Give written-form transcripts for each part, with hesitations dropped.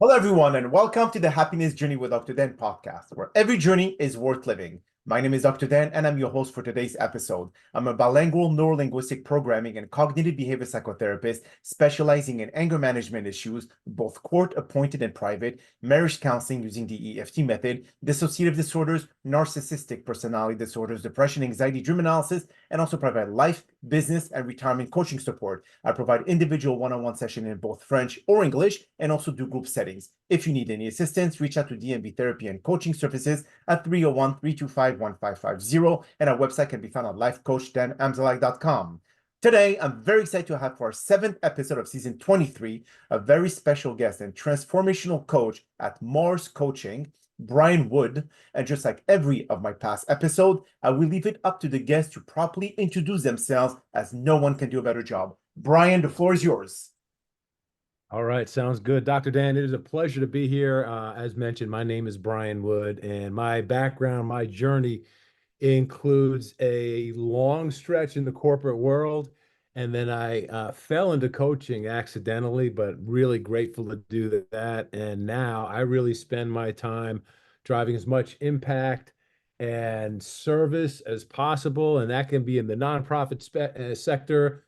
Hello, everyone, and welcome to the Happiness Journey with Dr. Dan podcast, where every journey is worth living. My name is Dr. Dan, and I'm your host for today's episode. I'm a bilingual neurolinguistic programming and cognitive behavior psychotherapist specializing in anger management issues, both court-appointed and private, marriage counseling using the EFT method, dissociative disorders, narcissistic personality disorders, depression, anxiety, dream analysis, and also provide life, business, and retirement coaching support. I provide individual one-on-one sessions in both French or English, and also do group settings. If you need any assistance, reach out to DNB Therapy and Coaching Services at 301-325-1550, and our website can be found at lifecoachddanamzallag.com. Today, I'm very excited to have for our 7th episode of season 23, a very special guest and transformational coach at Mars Coaching, Brian Wood. And just like every of my past episode, I will leave it up to the guests to properly introduce themselves, as no one can do a better job. Brian, the floor is yours. All right, sounds good. Dr. Dan, it is a pleasure to be here. As mentioned, my name is Brian Wood, and my background, my journey includes a long stretch in the corporate world. And then I fell into coaching accidentally, but really grateful to do that. And now I really spend my time driving as much impact and service as possible. And that can be in the nonprofit sector,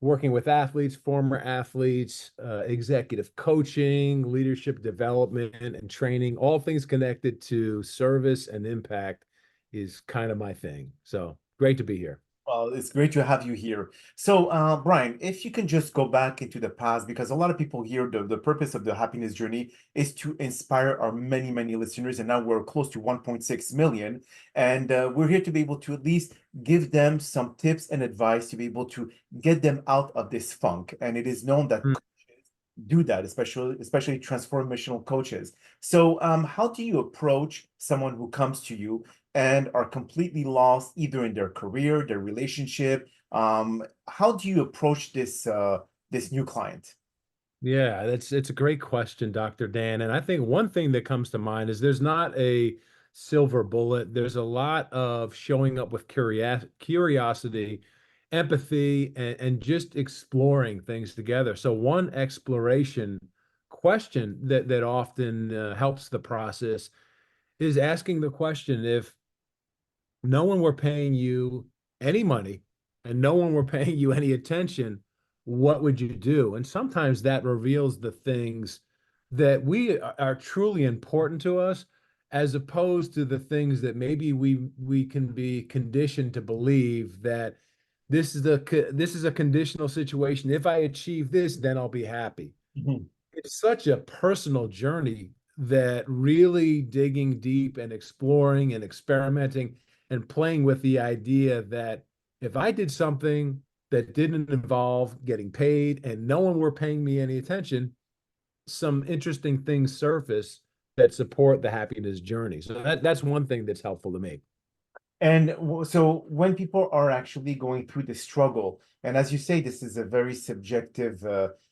working with athletes, former athletes, executive coaching, leadership development, and training, all things connected to service and impact is kind of my thing. So great to be here. Well, it's great to have you here. So, Brian, if you can just go back into the past, because a lot of people here, the purpose of the happiness journey is to inspire our many, many listeners. And now we're close to 1.6 million. And we're here to be able to at least give them some tips and advice to be able to get them out of this funk. And it is known that coaches do that, especially transformational coaches. So, how do you approach someone who comes to you and are completely lost either in their career, their relationship? How do you approach this new client? Yeah, it's a great question, Dr. Dan. And I think one thing that comes to mind is there's not a silver bullet. There's a lot of showing up with curiosity, empathy, and just exploring things together. So one exploration question that often helps the process is asking the question, if no one were paying you any money and no one were paying you any attention, what would you do? And sometimes that reveals the things that we are truly important to us, as opposed to the things that maybe we can be conditioned to believe that this is a conditional situation. If I achieve this, then I'll be happy. Mhm. It's such a personal journey that really digging deep and exploring and experimenting and playing with the idea that if I did something that didn't involve getting paid and no one were paying me any attention, some interesting things surface that support the happiness journey. So that's one thing that's helpful to me. And so when people are actually going through the struggle, and as you say, this is a very subjective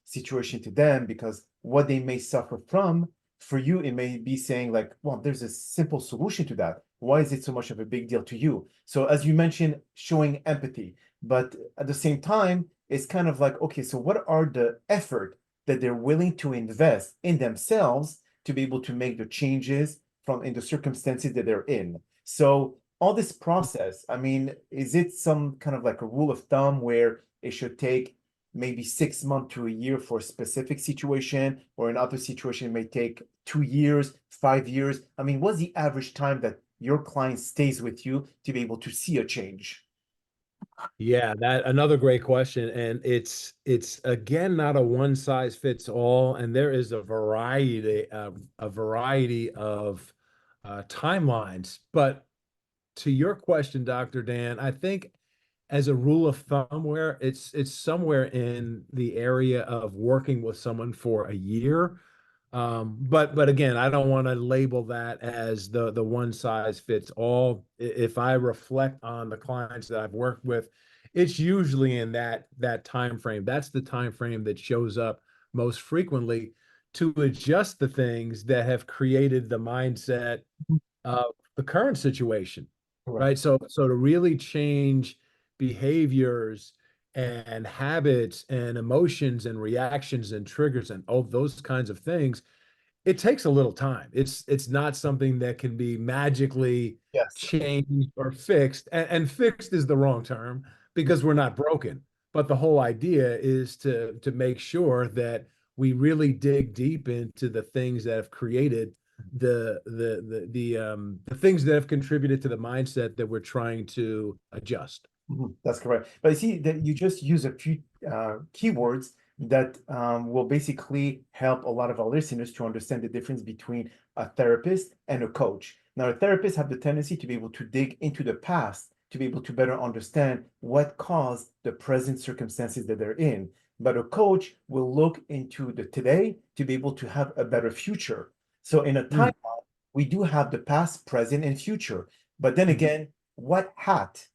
situation to them, because what they may suffer from, for you, it may be saying like, well, there's a simple solution to that. Why is it so much of a big deal to you? So as you mentioned, showing empathy, but at the same time, it's kind of like, okay, so what are the effort that they're willing to invest in themselves to be able to make the changes from in the circumstances that they're in? So all this process, I mean, is it some kind of like a rule of thumb where it should take maybe 6 months to a year for a specific situation, or in other situation it may take 2 years, 5 years? I mean, what's the average time that your client stays with you to be able to see a change? Yeah, that another great question. And it's again not a one size fits all. And there is a variety of timelines. But to your question, Dr. Dan, I think as a rule of thumb, where it's somewhere in the area of working with someone for a year. But again, I don't want to label that as the one size fits all. If I reflect on the clients that I've worked with, it's usually in that time frame. That's the time frame that shows up most frequently to adjust the things that have created the mindset of the current situation, Correct. right? So to really change behaviors and habits and emotions and reactions and triggers and all those kinds of things, it takes a little time. It's not something that can be magically Yes. changed or fixed. And fixed is the wrong term because we're not broken. But the whole idea is to make sure that we really dig deep into the things that have created the things that have contributed to the mindset that we're trying to adjust. That's correct. But I see that you just use a few keywords that will basically help a lot of our listeners to understand the difference between a therapist and a coach. Now, a therapist have the tendency to be able to dig into the past to be able to better understand what caused the present circumstances that they're in. But a coach will look into the today to be able to have a better future. So in a Mm, timeline, we do have the past, present, and future. But then mhm. again, what hat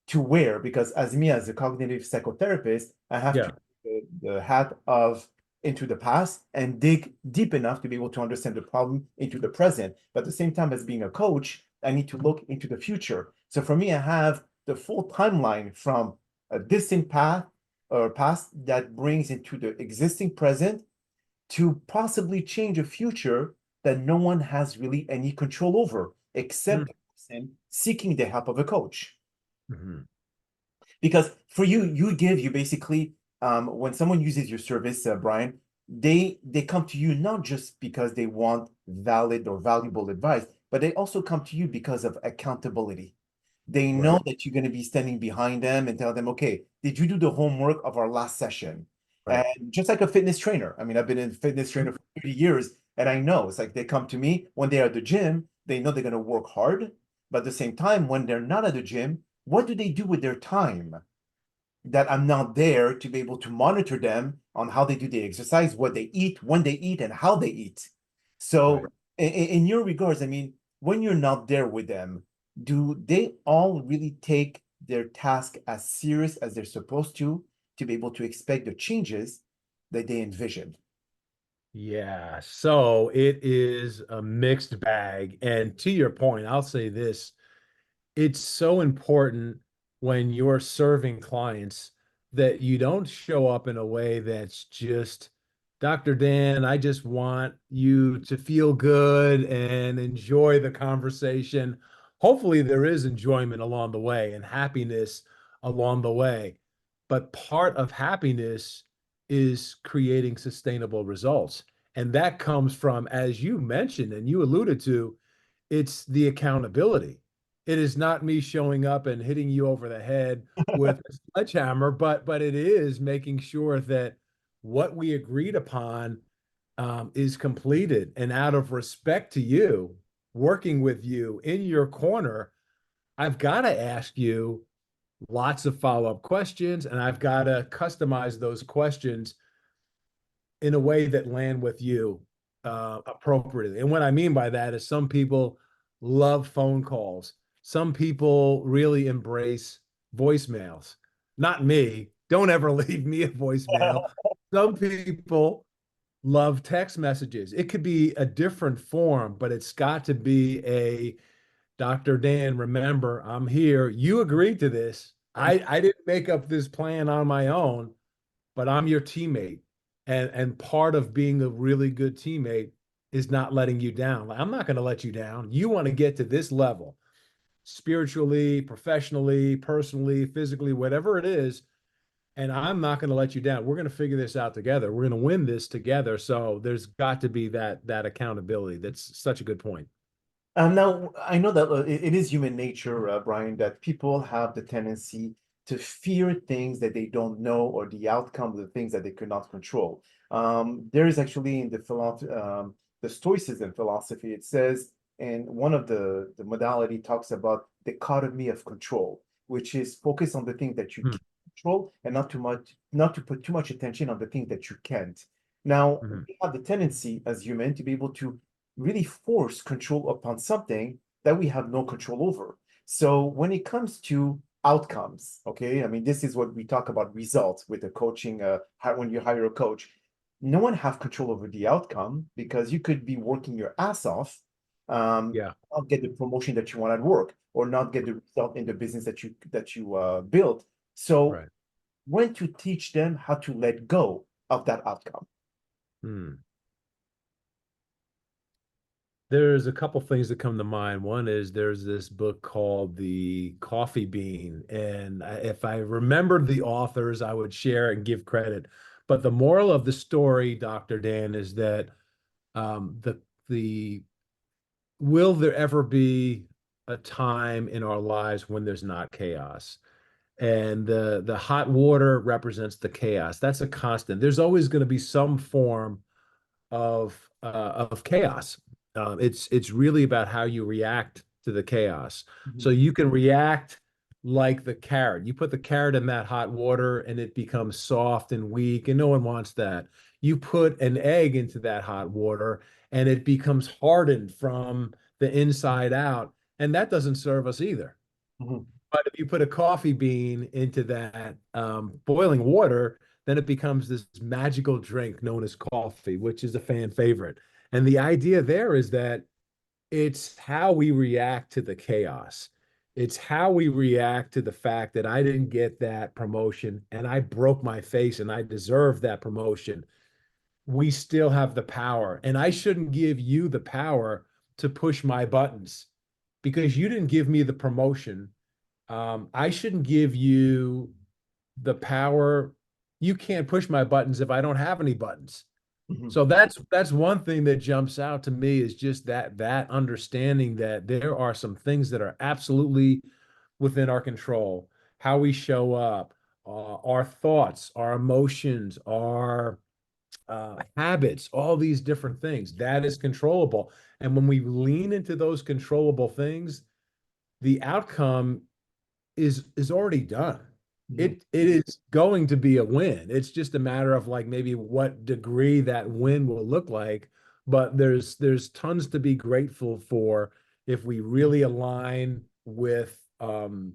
to wear? Because as me as a cognitive psychotherapist, I have to Yeah. wear the hat of into the past and dig deep enough to be able to understand the problem into the present. But at the same time, as being a coach, I need to look into the future. So for me, I have the full timeline from a distant path or past that brings into the existing present to possibly change a future that no one has really any control over except Mm, the person seeking the help of a coach. mhm. Because for you, you basically when someone uses your service, Brian, they come to you not just because they want valid or valuable advice, but they also come to you because of accountability. They know Right. that you're going to be standing behind them and tell them, okay, did you do the homework of our last session? Right. And just like a fitness trainer, I mean, I've been a fitness trainer for 30 years, and I know it's like they come to me when they're at the gym, they know they're going to work hard. But at the same time, when they're not at the gym, what do they do with their time? That I'm not there to be able to monitor them on how they do the exercise, what they eat, when they eat, and how they eat. So, Right. in your regards, I mean, when you're not there with them, do they all really take their task as serious as they're supposed to be able to expect the changes that they envision? Yeah, so it is a mixed bag. And to your point, I'll say this, it's so important when you're serving clients that you don't show up in a way that's just, Dr. Dan, I just want you to feel good and enjoy the conversation. Hopefully, there is enjoyment along the way and happiness along the way. But part of happiness is creating sustainable results. And that comes from, as you mentioned and you alluded to, it's the accountability. It is not me showing up and hitting you over the head with a sledgehammer, but it is making sure that what we agreed upon is completed. And out of respect to you, working with you in your corner, I've got to ask you lots of follow-up questions, and I've got to customize those questions in a way that land with you appropriately. And what I mean by that is some people love phone calls. Some people really embrace voicemails. Not me. Don't ever leave me a voicemail. Some people love text messages. It could be a different form, but it's got to be a Dr. Dan, remember, I'm here. You agreed to this. I didn't make up this plan on my own, but I'm your teammate. And part of being a really good teammate is not letting you down. Like, I'm not going to let you down. You want to get to this level spiritually, professionally, personally, physically, whatever it is, and I'm not going to let you down. We're going to figure this out together. We're going to win this together. So there's got to be that accountability. That's such a good point. Now, I know that it is human nature, Brian, that people have the tendency to fear things that they don't know or the outcome of the things that they could not control. There is actually in the Stoicism philosophy, it says, and one of the modality talks about dichotomy of control, which is focus on the things that you Hmm. can control and not to put too much attention on the things that you can't. Now, Mhm. we have the tendency as human to be able to really force control upon something that we have no control over. So when it comes to outcomes, okay, I mean, this is what we talk about results with the coaching, when you hire a coach, no one have control over the outcome because you could be working your ass off, Yeah. not get the promotion that you want at work or not get the result in the business that you built. So Right. when to teach them how to let go of that outcome. Hmm. There's a couple things that come to mind. One is there's this book called The Coffee Bean, and if I remembered the authors, I would share and give credit. But the moral of the story, Dr. Dan, is that the will there ever be a time in our lives when there's not chaos? And the hot water represents the chaos. That's a constant. There's always going to be some form of chaos. It's really about how you react to the chaos. So Mhm. you can react like the carrot. You put the carrot in that hot water and it becomes soft and weak, and no one wants that. You put an egg into that hot water and it becomes hardened from the inside out, and that doesn't serve us either. Mhm. But if you put a coffee bean into that boiling water, then it becomes this magical drink known as coffee, which is a fan favorite. And the idea there is that it's how we react to the chaos. It's how we react to the fact that I didn't get that promotion and I broke my face and I deserve that promotion. We still have the power. And I shouldn't give you the power to push my buttons because you didn't give me the promotion. I shouldn't give you the power. You can't push my buttons if I don't have any buttons. Mhm. So that's one thing that jumps out to me is just that understanding that there are some things that are absolutely within our control. How we show up, our thoughts, our emotions, our habits, all these different things, that is controllable. And when we lean into those controllable things, the outcome is already done. Mhm. It is going to be a win. It's just a matter of like maybe what degree that win will look like. But there's tons to be grateful for if we really align with the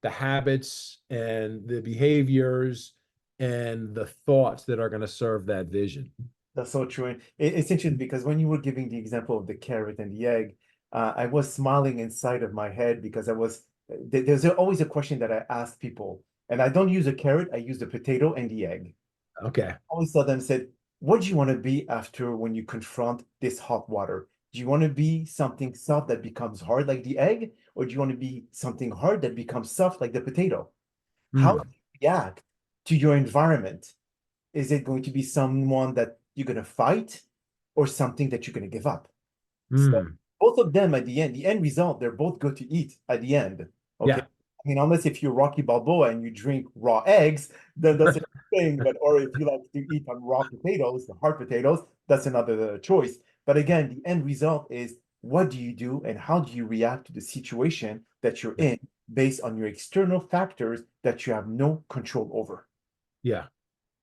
habits and the behaviors and the thoughts that are going to serve that vision. That's so true. And it's interesting because when you were giving the example of the carrot and the egg, I was smiling inside of my head because there's always a question that I ask people, and I don't use a carrot, I use the potato and the egg. Okay. Always tell them, said, what do you want to be after when you confront this hot water? Do you want to be something soft that becomes hard like the egg, or do you want to be something hard that becomes soft like the potato? How do Mm, you react to your environment? Is it going to be someone that you're going to fight or something that you're going to give up? So mm, both of them at the end result, they're both good to eat at the end. Okay. yeah. I mean, unless if you're Rocky Balboa and you drink raw eggs, then that's a thing. But or if you like to eat on raw potatoes, the hard potatoes, that's another choice. But again, the end result is what do you do and how do you react to the situation that you're in based on your external factors that you have no control over. Yeah.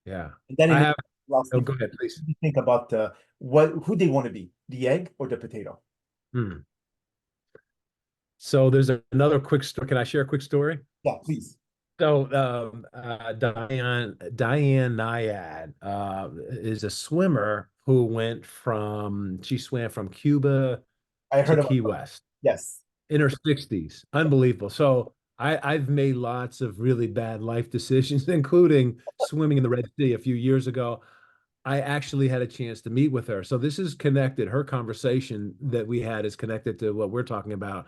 Yeah. And then I in have, oh, lastly, go ahead, please. think about what who they want to be, the egg or the potato. Mm. So there's another quick story. Can I share a quick story? Yeah, please. So Diane Nyad is a swimmer who she swam from Cuba I to heard about Key that. West Yes. in her 60s. Unbelievable. So I've made lots of really bad life decisions, including swimming in the Red Sea a few years ago. I actually had a chance to meet with her. So this is connected. Her conversation that we had is connected to what we're talking about.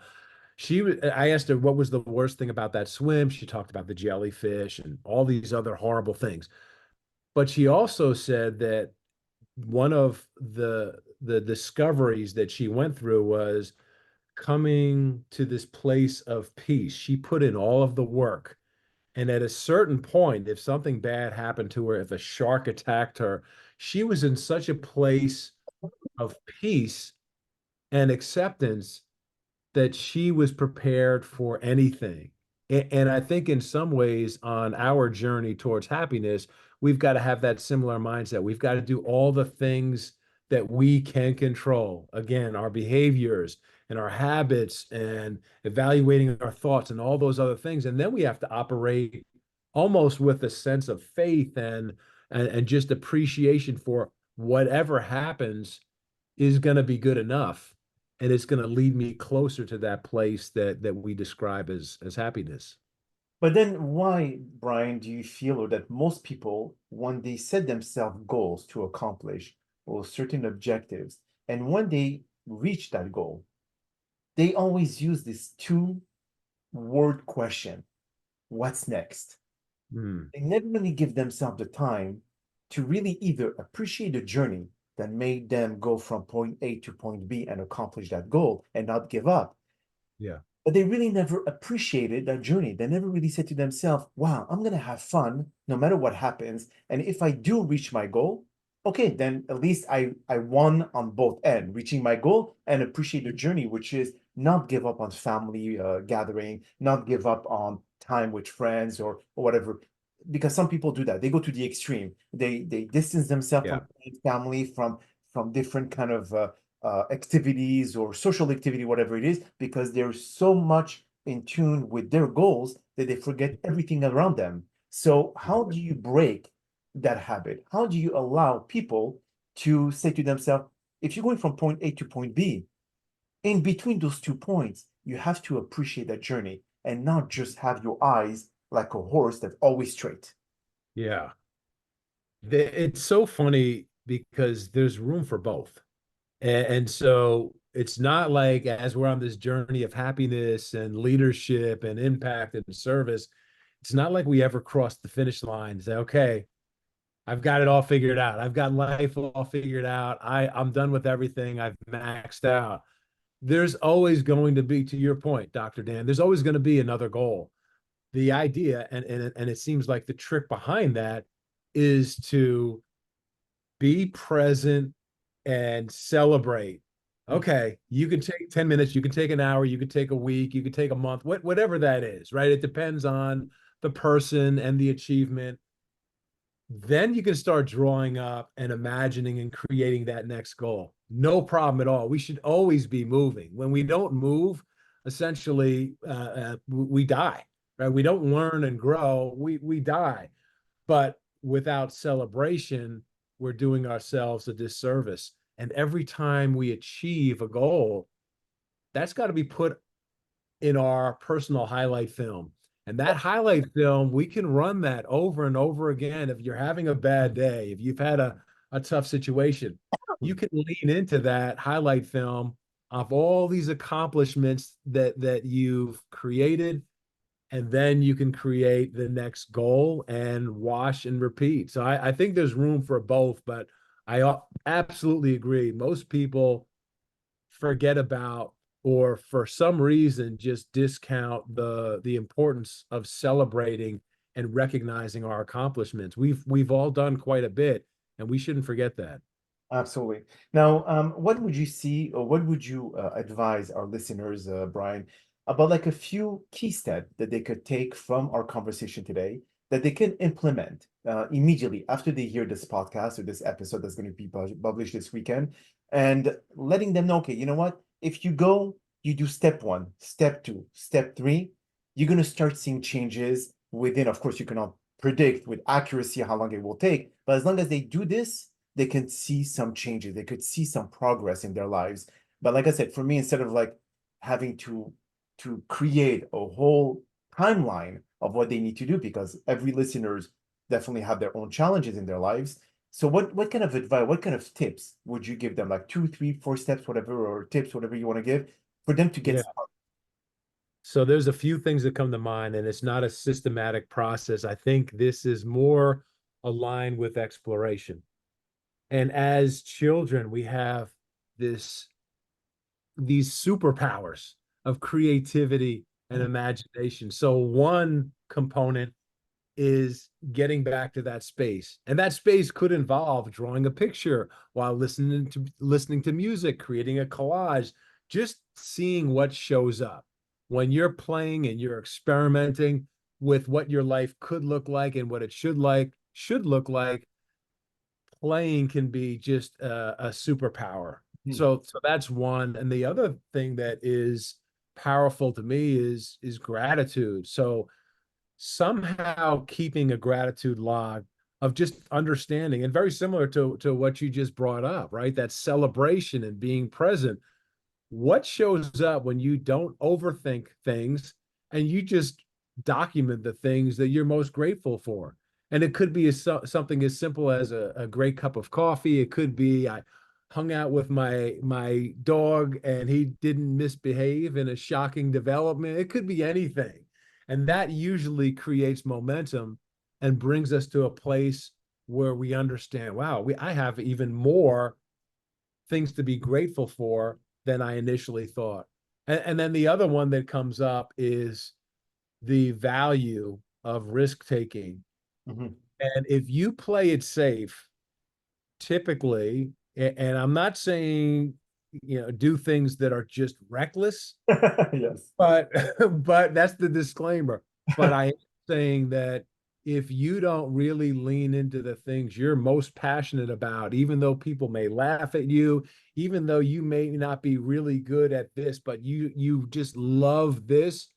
I asked her what was the worst thing about that swim. She talked about the jellyfish and all these other horrible things. But she also said that one of the discoveries that she went through was coming to this place of peace. She put in all of the work. And at a certain point, if something bad happened to her, if a shark attacked her, she was in such a place of peace and acceptance that she was prepared for anything. And I think in some ways on our journey towards happiness, we've got to have that similar mindset. We've got to do all the things that we can control. Again, our behaviors and our habits and evaluating our thoughts and all those other things. And then we have to operate almost with a sense of faith and just appreciation for whatever happens is going to be good enough, and it's going to lead me closer to that place that we describe as happiness. But then why, Brian, do you feel that most people, when they set themselves goals to accomplish or certain objectives, and when they reach that goal, they always use this two-word question: what's next? Hmm. They never really give themselves the time to really either appreciate the journey that made them go from point A to point B and accomplish that goal and not give up. Yeah. But they really never appreciated that journey. They never really said to themselves, wow, I'm going to have fun no matter what happens. And if I do reach my goal, okay, then at least I won on both ends, reaching my goal and appreciate the journey, which is not give up on family gathering, not give up on time with friends or whatever. Because some people do that. They go to the extreme. They distance themselves Yeah. from family, from different kind of activities or social activity, whatever it is, because they're so much in tune with their goals that they forget everything around them. So, how do you break that habit? How do you allow people to say to themselves, if you're going from point A to point B, in between those 2 points, you have to appreciate that journey and not just have your eyes like a horse that's always straight. Yeah. It's so funny because there's room for both. And so it's not like as we're on this journey of happiness and leadership and impact and service, it's not like we ever cross the finish line and say, okay, I've got it all figured out. I've got life all figured out. I'm done with everything. I've maxed out. There's always going to be, to your point, Dr. Dan, there's always going to be another goal. The idea, and it seems like the trick behind that is to be present and celebrate. Okay, you can take 10 minutes, you can take an hour, you can take a week, you can take a month, whatever that is, right? It depends on the person and the achievement. Then you can start drawing up and imagining and creating that next goal. No problem at all. We should always be moving. When we don't move, essentially, we die, right? We don't learn and grow, we die. But without celebration, we're doing ourselves a disservice. And every time we achieve a goal, that's got to be put in our personal highlight film. And that highlight film, we can run that over and over again. If you're having a bad day, if you've had a tough situation, you can lean into that highlight film of all these accomplishments that you've created, and then you can create the next goal and wash and repeat. So I think there's room for both, but I absolutely agree. Most people forget about, or for some reason just discount the importance of celebrating and recognizing our accomplishments. We've all done quite a bit, and we shouldn't forget that. Absolutely. Now, what would you see, or what would you advise our listeners, Brian, about like a few key steps that they could take from our conversation today that they can implement immediately after they hear this podcast or this episode that's going to be published this weekend, and letting them know, okay, you know what? If you go, you do step one, step two, step three, you're going to start seeing changes within. Of course, you cannot predict with accuracy how long it will take, but as long as they do this, they can see some changes. They could see some progress in their lives. But like I said, for me, instead of like having to create a whole timeline of what they need to do, because every listeners definitely have their own challenges in their lives. So what kind of advice, what kind of tips would you give them? Like 2, 3, 4 steps, whatever, or tips, whatever you want to give for them to get Yeah. started. So there's a few things that come to mind, and it's not a systematic process. I think this is more aligned with exploration. And as children, we have this these superpowers of creativity and imagination. So one component is getting back to that space. And that space could involve drawing a picture while listening to music, creating a collage, just seeing what shows up. When you're playing and you're experimenting with what your life could look like and what it should look like, playing can be just a superpower. Hmm. So that's one. And the other thing that is powerful to me is gratitude. So somehow keeping a gratitude log of just understanding, and very similar to what you just brought up, right? That celebration and being present. What shows up when you don't overthink things and you just document the things that you're most grateful for? And it could be something as simple as a great cup of coffee. It could be hung out with my dog and he didn't misbehave in a shocking development. It could be anything. And that usually creates momentum and brings us to a place where we understand, wow, I have even more things to be grateful for than I initially thought. And then the other one that comes up is the value of risk taking. Mhm. And if you play it safe, typically, and I'm not saying, do things that are just reckless, Yes. but but that's the disclaimer. But I am saying that if you don't really lean into the things you're most passionate about, even though people may laugh at you, even though you may not be really good at this, but you just love this,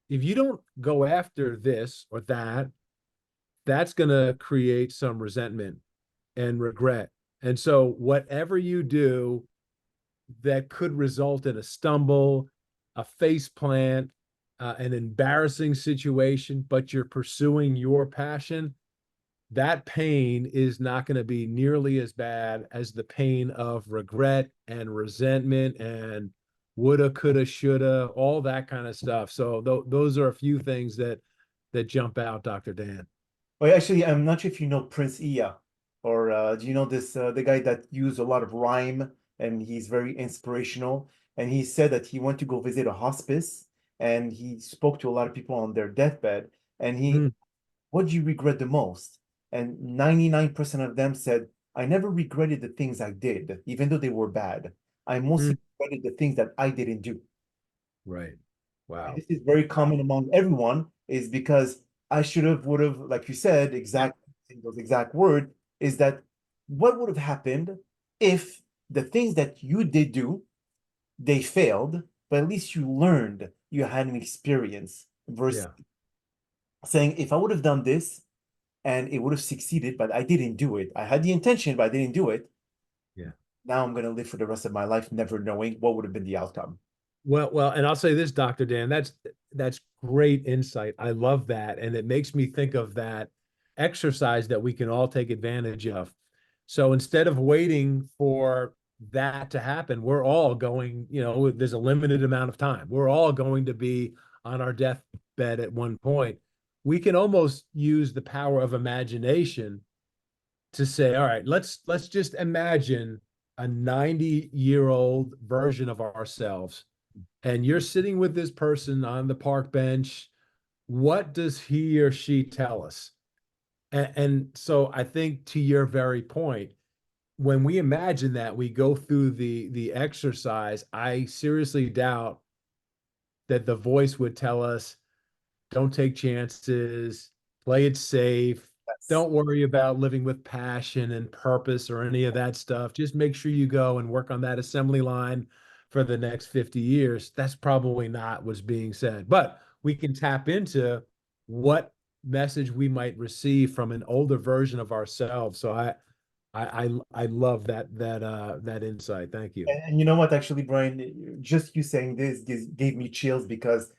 if you don't go after this or that, that's going to create some resentment and regret. And so whatever you do that could result in a stumble, a face plant, an embarrassing situation, but you're pursuing your passion, that pain is not going to be nearly as bad as the pain of regret and resentment and woulda, coulda, shoulda, all that kind of stuff. So those are a few things that jump out, Dr. Dan. Well, actually, I'm not sure if you know Prince Iya, or do you know this the guy that used a lot of rhyme and he's very inspirational. And he said that he went to go visit a hospice and he spoke to a lot of people on their deathbed. And Mm, what do you regret the most? And 99% of them said, I never regretted the things I did, even though they were bad. I mm, mostly regretted the things that I didn't do. right. And Wow. this is very Wow. common among everyone, is because I should have, would have, like you said, exact those exact word, is that what would have happened if the things that you did do, they failed, but at least you learned, you had an experience, versus Yeah. saying, if I would have done this and it would have succeeded, but I didn't do it. I had the intention, but I didn't do it. Yeah. Now I'm going to live for the rest of my life never knowing what would have been the outcome. Well, and I'll say this, Dr. Dan, that's great insight. I love that. And it makes me think of that exercise that we can all take advantage of. So instead of waiting for that to happen, we're all going, there's a limited amount of time. We're all going to be on our deathbed at one point. We can almost use the power of imagination to say, all right, let's just imagine a 90-year-old version of ourselves, and you're sitting with this person on the park bench. What does he or she tell us? And so I think, to your very point, when we imagine that, we go through the exercise, I seriously doubt that the voice would tell us, don't take chances, play it safe. Yes. Don't worry about living with passion and purpose or any of that stuff. Just make sure you go and work on that assembly line for the next 50 years. That's probably not what's being said. But we can tap into what message we might receive from an older version of ourselves. So I love that insight. Thank you. And you know what, actually, Brian, just you saying this gave me chills because,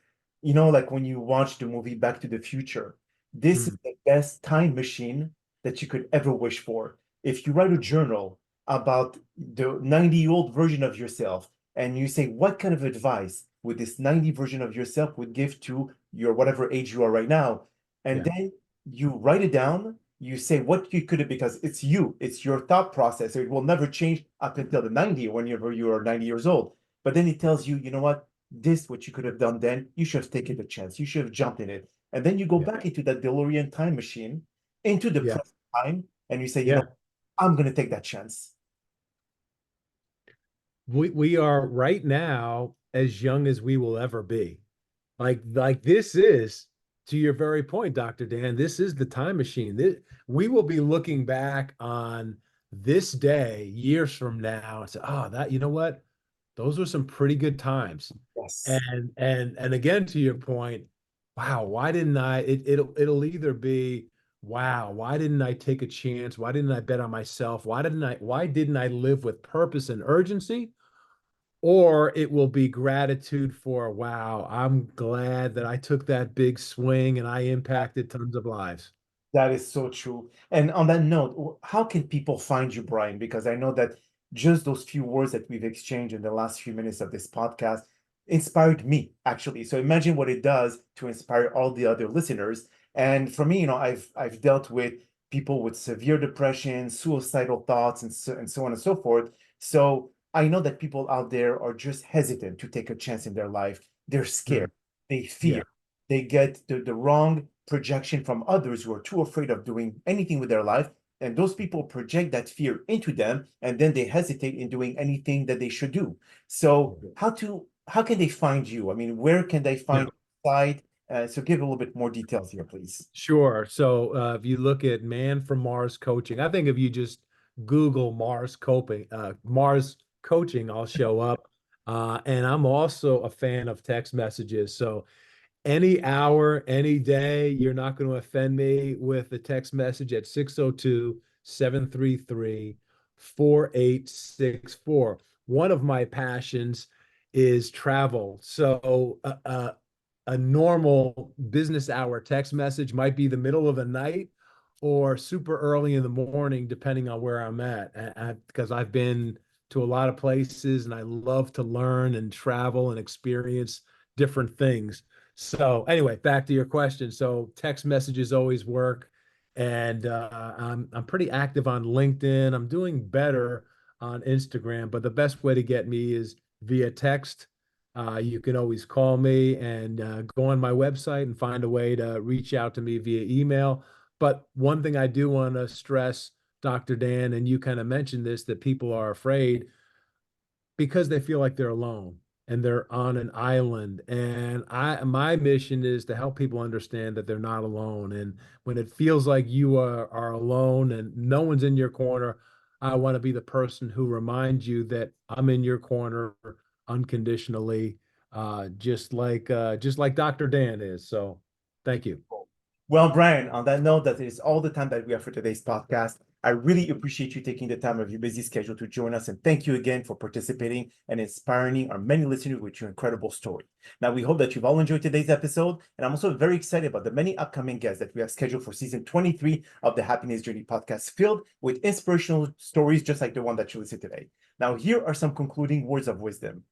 like when you watch the movie Back to the Future, this is Mm, the best time machine that you could ever wish for. If you write a journal about the 90-year-old version of yourself and you say, what kind of advice would this 90 version of yourself would give to your whatever age you are right now? And yeah, then you write it down, you say what you could have, because it's you, it's your thought process. So it will never change up until the 90, whenever you are 90 years old. But then it tells you, you know what, this, what you could have done then, you should have taken the chance, you should have jumped in it. And then you go yeah, back into that DeLorean time machine, into the yeah, present time, and you say, yeah. I'm going to take that chance. We are right now as young as we will ever be. Like this is, to your very point, Dr. Dan, this is the time machine. We will be looking back on this day years from now and say, oh, that, you know what? Those were some pretty good times. Yes. And again, to your point, wow, why didn't I? It'll either be, wow, why didn't I take a chance? Why didn't I bet on myself? Why didn't I live with purpose and urgency? Or it will be gratitude for, wow, I'm glad that I took that big swing and I impacted tons of lives. That is so true. And on that note, how can people find you, Brian? Because I know that just those few words that we've exchanged in the last few minutes of this podcast inspired me, actually. So imagine what it does to inspire all the other listeners. And for me, I've dealt with people with severe depression, suicidal thoughts, and so on and so forth. So I know that people out there are just hesitant to take a chance in their life. They're Mm, scared. They yeah. fear. They get the wrong projection from others who are too afraid of doing anything with their life. And those people project that fear into them, and then they hesitate in doing anything that they should do. So how can they find you? I mean, where can they Yeah. find your site? So give a little bit more details here, please. Sure. So if you look at Man from Mars Coaching, I think if you just Google Mars Coaching, I'll show up. And I'm also a fan of text messages. So any hour, any day, you're not going to offend me with a text message at 602-733-4864. One of my passions is travel. So a normal business hour text message might be the middle of the night or super early in the morning, depending on where I'm at. Because I've been to a lot of places and I love to learn and travel and experience different things. So anyway, back to your question. So text messages always work, and I'm pretty active on LinkedIn. I'm doing better on Instagram, but the best way to get me is via text. You can always call me and go on my website and find a way to reach out to me via email. But one thing I do want to stress, Dr. Dan, and you kind of mentioned this, that people are afraid because they feel like they're alone and they're on an island. And my mission is to help people understand that they're not alone. And when it feels like you are alone and no one's in your corner, I want to be the person who reminds you that I'm in your corner unconditionally, just like Dr. Dan is. So thank you. Well, Brian, on that note, that is all the time that we have for today's podcast. I really appreciate you taking the time of your busy schedule to join us. And thank you again for participating and inspiring our many listeners with your incredible story. Now, we hope that you've all enjoyed today's episode. And I'm also very excited about the many upcoming guests that we have scheduled for season 23 of the Happiness Journey podcast, filled with inspirational stories just like the one that you listened today. Now, here are some concluding words of wisdom.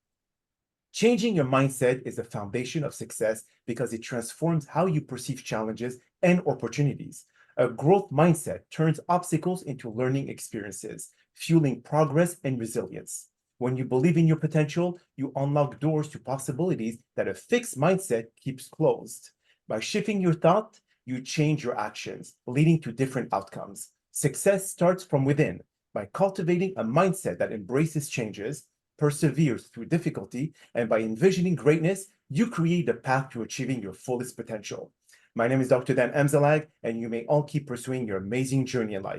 Changing your mindset is the foundation of success because it transforms how you perceive challenges and opportunities. A growth mindset turns obstacles into learning experiences, fueling progress and resilience. When you believe in your potential, you unlock doors to possibilities that a fixed mindset keeps closed. By shifting your thought, you change your actions, leading to different outcomes. Success starts from within. By cultivating a mindset that embraces changes, perseveres through difficulty, and by envisioning greatness, you create a path to achieving your fullest potential. My name is Dr. Dan Amzallag, and you may all keep pursuing your amazing journey in life.